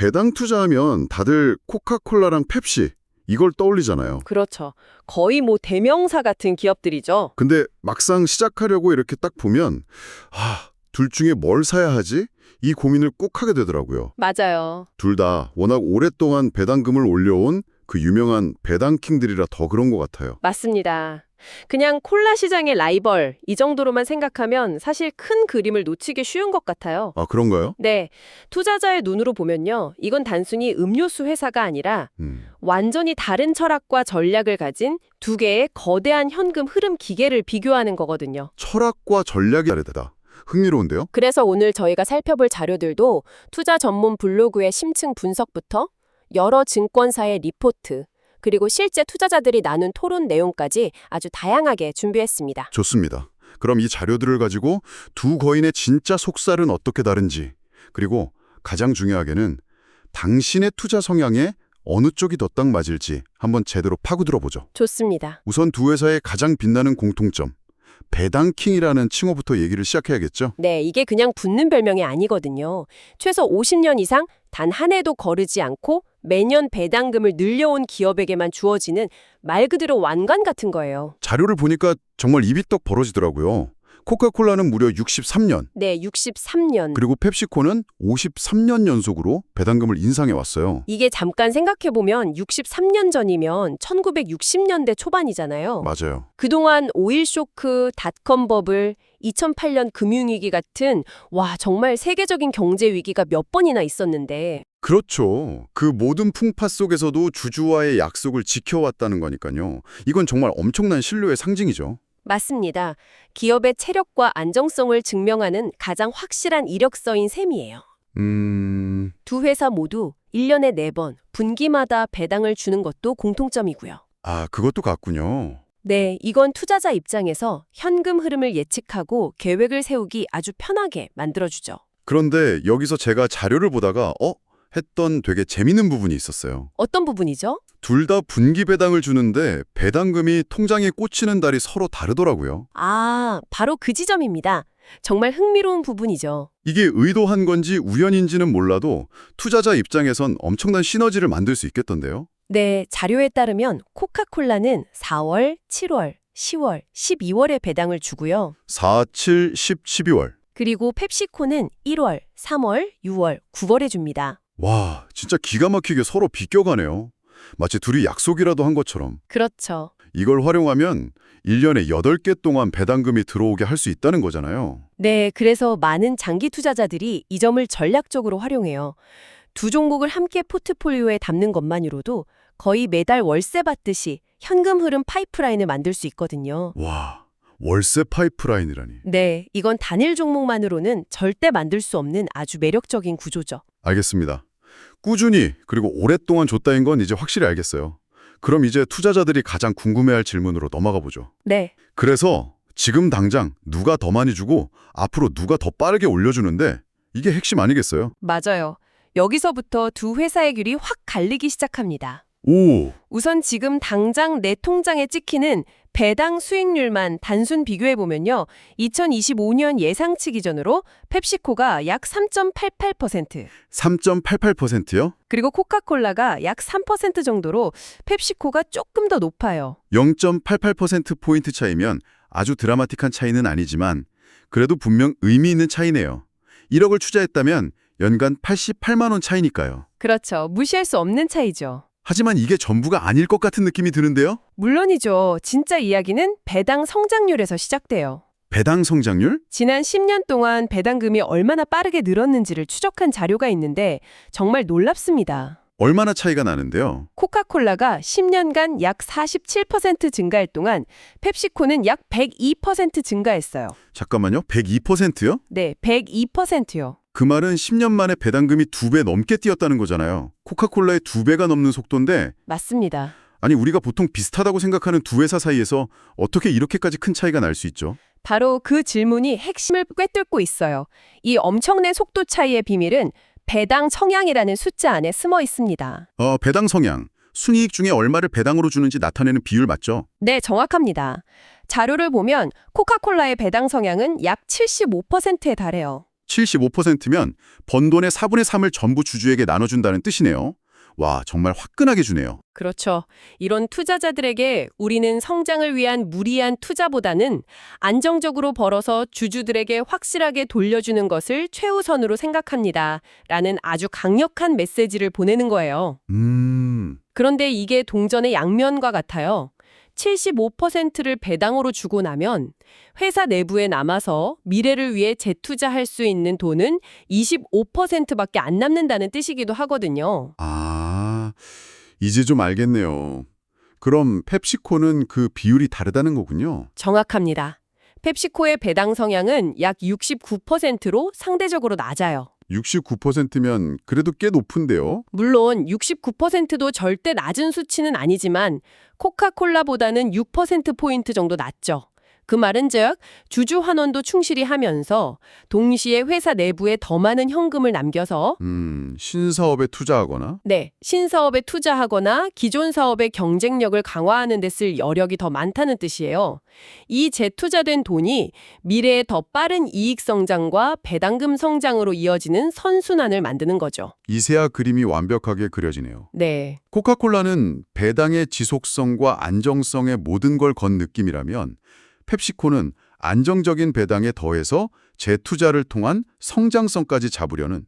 배당 투자하면 다들 코카콜라랑 펩시 이걸 떠올리잖아요. 그렇죠. 거의 뭐 대명사 같은 기업들이죠. 근데 막상 시작하려고 이렇게 딱 보면 둘 중에 뭘 사야 하지? 이 고민을 꼭 하게 되더라고요. 맞아요. 둘 다 워낙 오랫동안 배당금을 올려온 그 유명한 배당킹들이라 더 그런 것 같아요. 맞습니다. 그냥 콜라 시장의 라이벌 이 정도로만 생각하면 사실 큰 그림을 놓치기 쉬운 것 같아요. 아, 그런가요? 네, 투자자의 눈으로 보면요. 이건 단순히 음료수 회사가 아니라 완전히 다른 철학과 전략을 가진 두 개의 거대한 현금 흐름 기계를 비교하는 거거든요. 철학과 전략이 다르다. 흥미로운데요? 그래서 오늘 저희가 살펴볼 자료들도 투자 전문 블로그의 심층 분석부터 여러 증권사의 리포트, 그리고 실제 투자자들이 나눈 토론 내용까지 아주 다양하게 준비했습니다. 좋습니다. 그럼 이 자료들을 가지고 두 거인의 진짜 속살은 어떻게 다른지, 그리고 가장 중요하게는 당신의 투자 성향에 어느 쪽이 더 딱 맞을지 한번 제대로 파고들어보죠. 좋습니다. 우선 두 회사의 가장 빛나는 공통점, 배당킹이라는 칭호부터 얘기를 시작해야겠죠? 네, 이게 그냥 붙는 별명이 아니거든요. 최소 50년 이상 단 한 해도 거르지 않고 매년 배당금을 늘려온 기업에게만 주어지는 말 그대로 완관 같은 거예요. 자료를 보니까 정말 입이 떡 벌어지더라고요. 코카콜라는 무려 63년, 네, 63년. 그리고 펩시코는 53년 연속으로 배당금을 인상해 왔어요. 이게 잠깐 생각해보면 63년 전이면 1960년대 초반이잖아요. 맞아요. 그동안 오일 쇼크, 닷컴 버블, 2008년 금융위기 같은 정말 세계적인 경제 위기가 몇 번이나 있었는데 그렇죠. 그 모든 풍파 속에서도 주주와의 약속을 지켜왔다는 거니까요. 이건 정말 엄청난 신뢰의 상징이죠. 맞습니다. 기업의 체력과 안정성을 증명하는 가장 확실한 이력서인 셈이에요. 두 회사 모두 1년에 4번 분기마다 배당을 주는 것도 공통점이고요. 아, 그것도 같군요. 네, 이건 투자자 입장에서 현금 흐름을 예측하고 계획을 세우기 아주 편하게 만들어주죠. 그런데 여기서 제가 자료를 보다가 했던 되게 재밌는 부분이 있었어요. 어떤 부분이죠? 둘 다 분기 배당을 주는데 배당금이 통장에 꽂히는 달이 서로 다르더라고요. 바로 그 지점입니다. 정말 흥미로운 부분이죠. 이게 의도한 건지 우연인지는 몰라도 투자자 입장에선 엄청난 시너지를 만들 수 있겠던데요. 네, 자료에 따르면 코카콜라는 4월, 7월, 10월, 12월에 배당을 주고요. 4, 7, 10, 12월. 그리고 펩시코는 1월, 3월, 6월, 9월에 줍니다. 와, 진짜 기가 막히게 서로 비껴가네요. 마치 둘이 약속이라도 한 것처럼. 그렇죠. 이걸 활용하면 1년에 8개 동안 배당금이 들어오게 할 수 있다는 거잖아요. 네, 그래서 많은 장기 투자자들이 이 점을 전략적으로 활용해요. 두 종목을 함께 포트폴리오에 담는 것만으로도 거의 매달 월세 받듯이 현금 흐름 파이프라인을 만들 수 있거든요. 와, 월세 파이프라인이라니. 네, 이건 단일 종목만으로는 절대 만들 수 없는 아주 매력적인 구조죠. 알겠습니다. 꾸준히 그리고 오랫동안 줬다인 건 이제 확실히 알겠어요. 그럼 이제 투자자들이 가장 궁금해할 질문으로 넘어가 보죠. 네, 그래서 지금 당장 누가 더 많이 주고 앞으로 누가 더 빠르게 올려주는데 이게 핵심 아니겠어요? 맞아요. 여기서부터 두 회사의 길이 확 갈리기 시작합니다. 오, 우선 지금 당장 내 통장에 찍히는 배당 수익률만 단순 비교해보면요. 2025년 예상치 기준으로 펩시코가 약 3.88%, 3.88%요? 그리고 코카콜라가 약 3% 정도로 펩시코가 조금 더 높아요. 0.88%포인트 차이면 아주 드라마틱한 차이는 아니지만 그래도 분명 의미 있는 차이네요. 1억을 투자했다면 연간 88만 원 차이니까요. 그렇죠. 무시할 수 없는 차이죠. 하지만 이게 전부가 아닐 것 같은 느낌이 드는데요? 물론이죠. 진짜 이야기는 배당 성장률에서 시작돼요. 배당 성장률? 지난 10년 동안 배당금이 얼마나 빠르게 늘었는지를 추적한 자료가 있는데 정말 놀랍습니다. 얼마나 차이가 나는데요? 코카콜라가 10년간 약 47% 증가할 동안 펩시코는 약 102% 증가했어요. 잠깐만요. 102%요? 네, 102%요. 그 말은 10년 만에 배당금이 2배 넘게 뛰었다는 거잖아요. 코카콜라의 2배가 넘는 속도인데 맞습니다. 아니 우리가 보통 비슷하다고 생각하는 두 회사 사이에서 어떻게 이렇게까지 큰 차이가 날 수 있죠? 바로 그 질문이 핵심을 꿰뚫고 있어요. 이 엄청난 속도 차이의 비밀은 배당 성향이라는 숫자 안에 숨어 있습니다. 배당 성향. 순이익 중에 얼마를 배당으로 주는지 나타내는 비율 맞죠? 네, 정확합니다. 자료를 보면 코카콜라의 배당 성향은 약 75%에 달해요. 75%면 번 돈의 4분의 3을 전부 주주에게 나눠준다는 뜻이네요. 와, 정말 화끈하게 주네요. 그렇죠. 이런 투자자들에게 우리는 성장을 위한 무리한 투자보다는 안정적으로 벌어서 주주들에게 확실하게 돌려주는 것을 최우선으로 생각합니다. 라는 아주 강력한 메시지를 보내는 거예요. 그런데 이게 동전의 양면과 같아요. 75%를 배당으로 주고 나면 회사 내부에 남아서 미래를 위해 재투자할 수 있는 돈은 25%밖에 안 남는다는 뜻이기도 하거든요. 아, 이제 좀 알겠네요. 그럼 펩시코는 그 비율이 다르다는 거군요. 정확합니다. 펩시코의 배당 성향은 약 69%로 상대적으로 낮아요. 69%면 그래도 꽤 높은데요? 물론 69%도 절대 낮은 수치는 아니지만 코카콜라보다는 6%포인트 정도 낮죠. 그 말은즉 주주 환원도 충실히 하면서 동시에 회사 내부에 더 많은 현금을 남겨서 신사업에 투자하거나 신사업에 투자하거나 기존 사업의 경쟁력을 강화하는 데 쓸 여력이 더 많다는 뜻이에요. 이 재투자된 돈이 미래의 더 빠른 이익 성장과 배당금 성장으로 이어지는 선순환을 만드는 거죠. 이세아 그림이 완벽하게 그려지네요. 네. 코카콜라는 배당의 지속성과 안정성의 모든 걸 건 느낌이라면 펩시코는 안정적인 배당에 더해서 재투자를 통한 성장성까지 잡으려는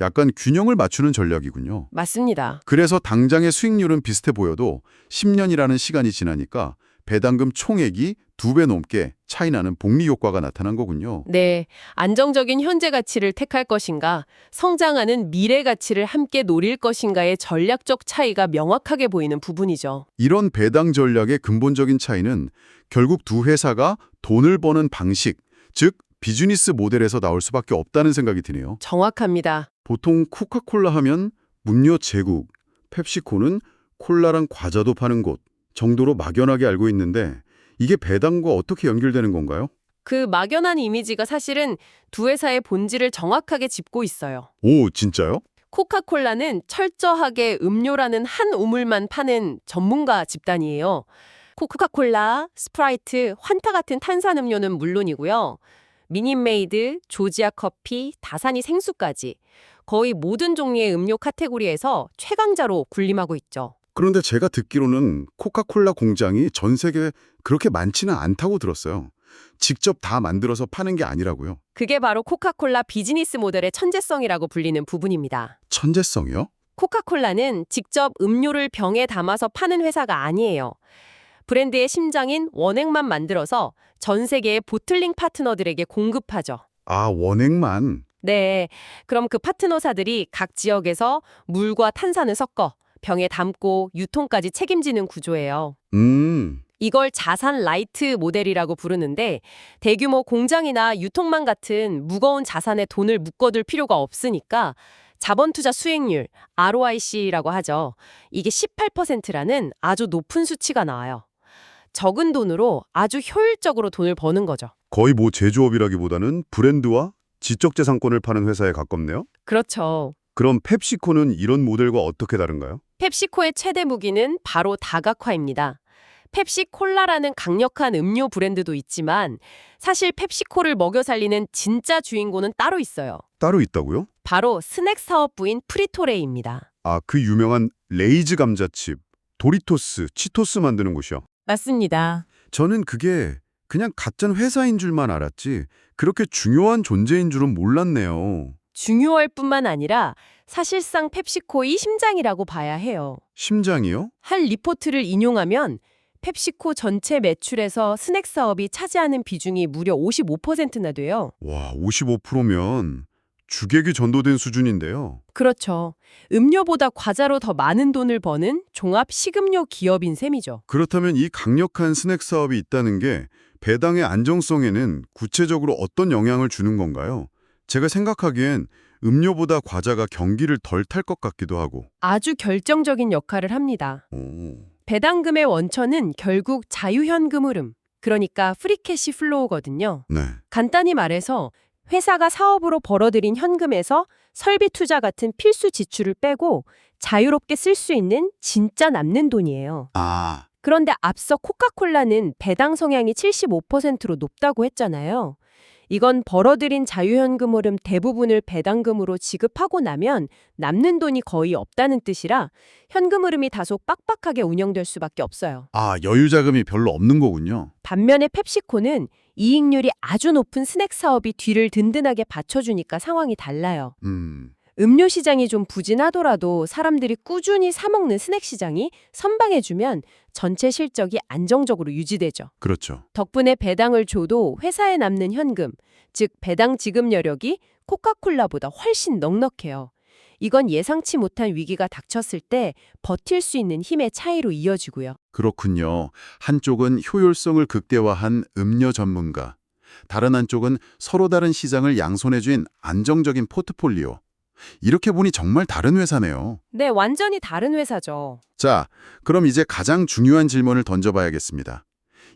약간 균형을 맞추는 전략이군요. 맞습니다. 그래서 당장의 수익률은 비슷해 보여도 10년이라는 시간이 지나니까 배당금 총액이 2배 넘게 차이 나는 복리 효과가 나타난 거군요. 네, 안정적인 현재 가치를 택할 것인가, 성장하는 미래 가치를 함께 노릴 것인가의 전략적 차이가 명확하게 보이는 부분이죠. 이런 배당 전략의 근본적인 차이는 결국 두 회사가 돈을 버는 방식, 즉 비즈니스 모델에서 나올 수밖에 없다는 생각이 드네요. 정확합니다. 보통 코카콜라 하면 문료 제국, 펩시코는 콜라랑 과자도 파는 곳 정도로 막연하게 알고 있는데 이게 배당과 어떻게 연결되는 건가요? 그 막연한 이미지가 사실은 두 회사의 본질을 정확하게 짚고 있어요. 오, 진짜요? 코카콜라는 철저하게 음료라는 한 우물만 파는 전문가 집단이에요. 코카콜라, 스프라이트, 환타 같은 탄산음료는 물론이고요. 미니메이드, 조지아 커피, 다사니 생수까지 거의 모든 종류의 음료 카테고리에서 최강자로 군림하고 있죠. 그런데 제가 듣기로는 코카콜라 공장이 전 세계에 그렇게 많지는 않다고 들었어요. 직접 다 만들어서 파는 게 아니라고요. 그게 바로 코카콜라 비즈니스 모델의 천재성이라고 불리는 부분입니다. 천재성이요? 코카콜라는 직접 음료를 병에 담아서 파는 회사가 아니에요. 브랜드의 심장인 원액만 만들어서 전 세계의 보틀링 파트너들에게 공급하죠. 아, 원액만. 네, 그럼 그 파트너사들이 각 지역에서 물과 탄산을 섞어 병에 담고 유통까지 책임지는 구조예요. 이걸 자산 라이트 모델이라고 부르는데 대규모 공장이나 유통망 같은 무거운 자산에 돈을 묶어둘 필요가 없으니까 자본 투자 수익률, ROIC라고 하죠. 이게 18%라는 아주 높은 수치가 나와요. 적은 돈으로 아주 효율적으로 돈을 버는 거죠. 거의 뭐 제조업이라기보다는 브랜드와 지적재산권을 파는 회사에 가깝네요? 그렇죠. 그럼 펩시코는 이런 모델과 어떻게 다른가요? 펩시코의 최대 무기는 바로 다각화입니다. 펩시콜라라는 강력한 음료 브랜드도 있지만 사실 펩시코를 먹여 살리는 진짜 주인공은 따로 있어요. 따로 있다고요? 바로 스낵 사업부인 프리토레이입니다. 아, 그 유명한 레이즈 감자칩, 도리토스, 치토스 만드는 곳이요. 맞습니다. 저는 그게 그냥 가짜 회사인 줄만 알았지 그렇게 중요한 존재인 줄은 몰랐네요. 중요할 뿐만 아니라 사실상 펩시코의 심장이라고 봐야 해요. 심장이요? 한 리포트를 인용하면 펩시코 전체 매출에서 스낵 사업이 차지하는 비중이 무려 55%나 돼요. 와, 55%면 주객이 전도된 수준인데요. 그렇죠. 음료보다 과자로 더 많은 돈을 버는 종합 식음료 기업인 셈이죠. 그렇다면 이 강력한 스낵 사업이 있다는 게 배당의 안정성에는 구체적으로 어떤 영향을 주는 건가요? 제가 생각하기엔 음료보다 과자가 경기를 덜 탈 것 같기도 하고. 아주 결정적인 역할을 합니다. 오. 배당금의 원천은 결국 자유현금 흐름, 그러니까 프리캐시 플로우거든요. 네. 간단히 말해서 회사가 사업으로 벌어들인 현금에서 설비 투자 같은 필수 지출을 빼고 자유롭게 쓸 수 있는 진짜 남는 돈이에요. 아, 그런데 앞서 코카콜라는 배당 성향이 75%로 높다고 했잖아요. 이건 벌어들인 자유현금 흐름 대부분을 배당금으로 지급하고 나면 남는 돈이 거의 없다는 뜻이라 현금 흐름이 다소 빡빡하게 운영될 수밖에 없어요. 아, 여유 자금이 별로 없는 거군요. 반면에 펩시코는 이익률이 아주 높은 스낵 사업이 뒤를 든든하게 받쳐주니까 상황이 달라요. 음료 시장이 좀 부진하더라도 사람들이 꾸준히 사 먹는 스낵 시장이 선방해주면 전체 실적이 안정적으로 유지되죠. 그렇죠. 덕분에 배당을 줘도 회사에 남는 현금, 즉 배당 지급 여력이 코카콜라보다 훨씬 넉넉해요. 이건 예상치 못한 위기가 닥쳤을 때 버틸 수 있는 힘의 차이로 이어지고요. 그렇군요. 한쪽은 효율성을 극대화한 음료 전문가, 다른 한쪽은 서로 다른 시장을 양손에 쥔 안정적인 포트폴리오. 이렇게 보니 정말 다른 회사네요. 네, 완전히 다른 회사죠. 자, 그럼 이제 가장 중요한 질문을 던져봐야겠습니다.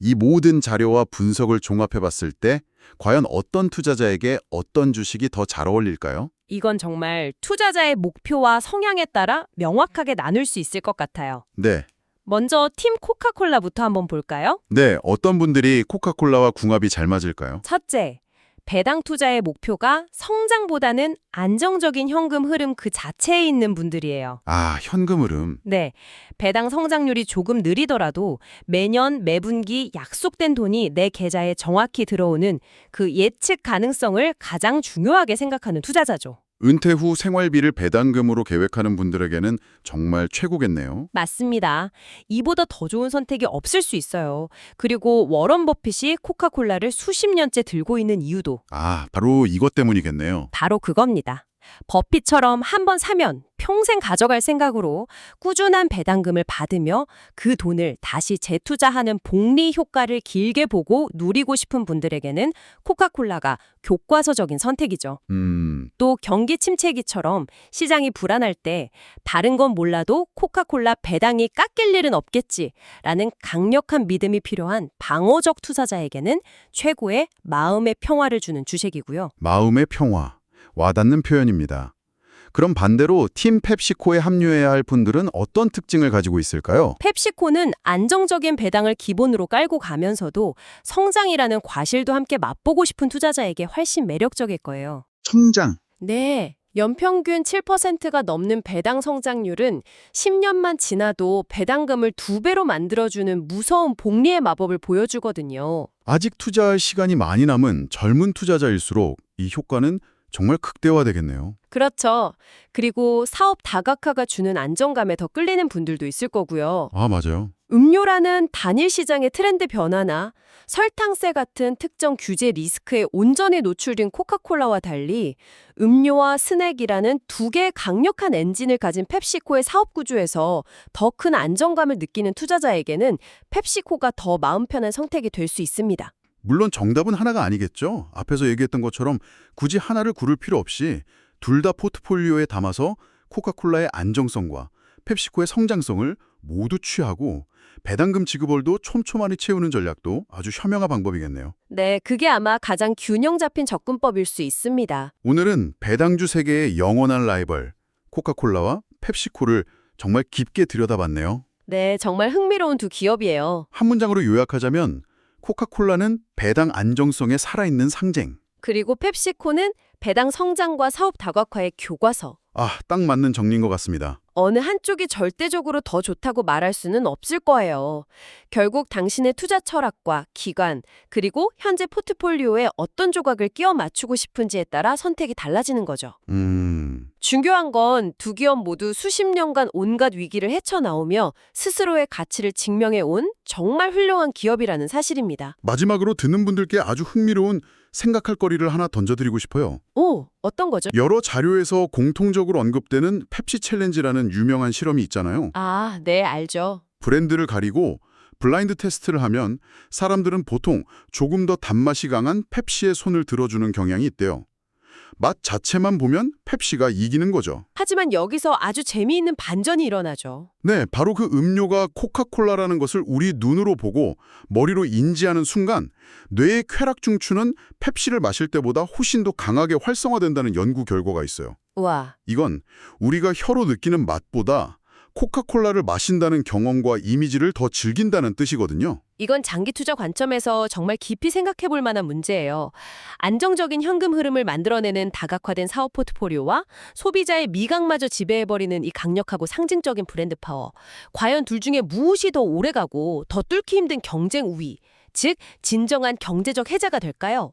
이 모든 자료와 분석을 종합해봤을 때 과연 어떤 투자자에게 어떤 주식이 더 잘 어울릴까요? 이건 정말 투자자의 목표와 성향에 따라 명확하게 나눌 수 있을 것 같아요. 네. 먼저 팀 코카콜라부터 한번 볼까요? 네, 어떤 분들이 코카콜라와 궁합이 잘 맞을까요? 첫째, 배당 투자의 목표가 성장보다는 안정적인 현금 흐름 그 자체에 있는 분들이에요. 아, 현금 흐름. 네, 배당 성장률이 조금 느리더라도 매년 매분기 약속된 돈이 내 계좌에 정확히 들어오는 그 예측 가능성을 가장 중요하게 생각하는 투자자죠. 은퇴 후 생활비를 배당금으로 계획하는 분들에게는 정말 최고겠네요. 맞습니다. 이보다 더 좋은 선택이 없을 수 있어요. 그리고 워런 버핏이 코카콜라를 수십 년째 들고 있는 이유도 아, 바로 이것 때문이겠네요. 바로 그겁니다. 버핏처럼 한 번 사면 평생 가져갈 생각으로 꾸준한 배당금을 받으며 그 돈을 다시 재투자하는 복리 효과를 길게 보고 누리고 싶은 분들에게는 코카콜라가 교과서적인 선택이죠. 또 경기 침체기처럼 시장이 불안할 때 다른 건 몰라도 코카콜라 배당이 깎일 일은 없겠지라는 강력한 믿음이 필요한 방어적 투자자에게는 최고의 마음의 평화를 주는 주식이고요. 마음의 평화. 와닿는 표현입니다. 그럼 반대로 팀 펩시코에 합류해야 할 분들은 어떤 특징을 가지고 있을까요? 펩시코는 안정적인 배당을 기본으로 깔고 가면서도 성장이라는 과실도 함께 맛보고 싶은 투자자에게 훨씬 매력적일 거예요. 성장. 네. 연평균 7%가 넘는 배당 성장률은 10년만 지나도 배당금을 2배로 만들어주는 무서운 복리의 마법을 보여주거든요. 아직 투자할 시간이 많이 남은 젊은 투자자일수록 이 효과는 정말 극대화되겠네요. 그렇죠. 그리고 사업 다각화가 주는 안정감에 더 끌리는 분들도 있을 거고요. 아, 맞아요. 음료라는 단일 시장의 트렌드 변화나 설탕세 같은 특정 규제 리스크에 온전히 노출된 코카콜라와 달리 음료와 스낵이라는 두 개의 강력한 엔진을 가진 펩시코의 사업 구조에서 더 큰 안정감을 느끼는 투자자에게는 펩시코가 더 마음 편한 선택이 될 수 있습니다. 물론 정답은 하나가 아니겠죠. 앞에서 얘기했던 것처럼 굳이 하나를 고를 필요 없이 둘 다 포트폴리오에 담아서 코카콜라의 안정성과 펩시코의 성장성을 모두 취하고 배당금 지급월도 촘촘하게 채우는 전략도 아주 현명한 방법이겠네요. 네, 그게 아마 가장 균형 잡힌 접근법일 수 있습니다. 오늘은 배당주 세계의 영원한 라이벌 코카콜라와 펩시코를 정말 깊게 들여다봤네요. 네, 정말 흥미로운 두 기업이에요. 한 문장으로 요약하자면 코카콜라는 배당 안정성의 살아있는 상징. 그리고 펩시코는 배당 성장과 사업 다각화의 교과서. 아, 딱 맞는 정리인 것 같습니다. 어느 한쪽이 절대적으로 더 좋다고 말할 수는 없을 거예요. 결국 당신의 투자 철학과 기관, 그리고 현재 포트폴리오에 어떤 조각을 끼워 맞추고 싶은지에 따라 선택이 달라지는 거죠. 중요한 건 두 기업 모두 수십 년간 온갖 위기를 헤쳐나오며 스스로의 가치를 증명해온 정말 훌륭한 기업이라는 사실입니다. 마지막으로 듣는 분들께 아주 흥미로운 생각할 거리를 하나 던져드리고 싶어요. 오, 어떤 거죠? 여러 자료에서 공통적으로 언급되는 펩시 챌린지라는 유명한 실험이 있잖아요. 아, 네, 알죠. 브랜드를 가리고 블라인드 테스트를 하면 사람들은 보통 조금 더 단맛이 강한 펩시에 손을 들어주는 경향이 있대요. 맛 자체만 보면 펩시가 이기는 거죠. 하지만 여기서 아주 재미있는 반전이 일어나죠. 네, 바로 그 음료가 코카콜라라는 것을 우리 눈으로 보고 머리로 인지하는 순간 뇌의 쾌락 중추는 펩시를 마실 때보다 훨씬 더 강하게 활성화된다는 연구 결과가 있어요. 와, 이건 우리가 혀로 느끼는 맛보다 코카콜라를 마신다는 경험과 이미지를 더 즐긴다는 뜻이거든요. 이건 장기 투자 관점에서 정말 깊이 생각해 볼 만한 문제예요. 안정적인 현금 흐름을 만들어내는 다각화된 사업 포트폴리오와 소비자의 미각마저 지배해버리는 이 강력하고 상징적인 브랜드 파워. 과연 둘 중에 무엇이 더 오래가고 더 뚫기 힘든 경쟁 우위, 즉 진정한 경제적 해자가 될까요?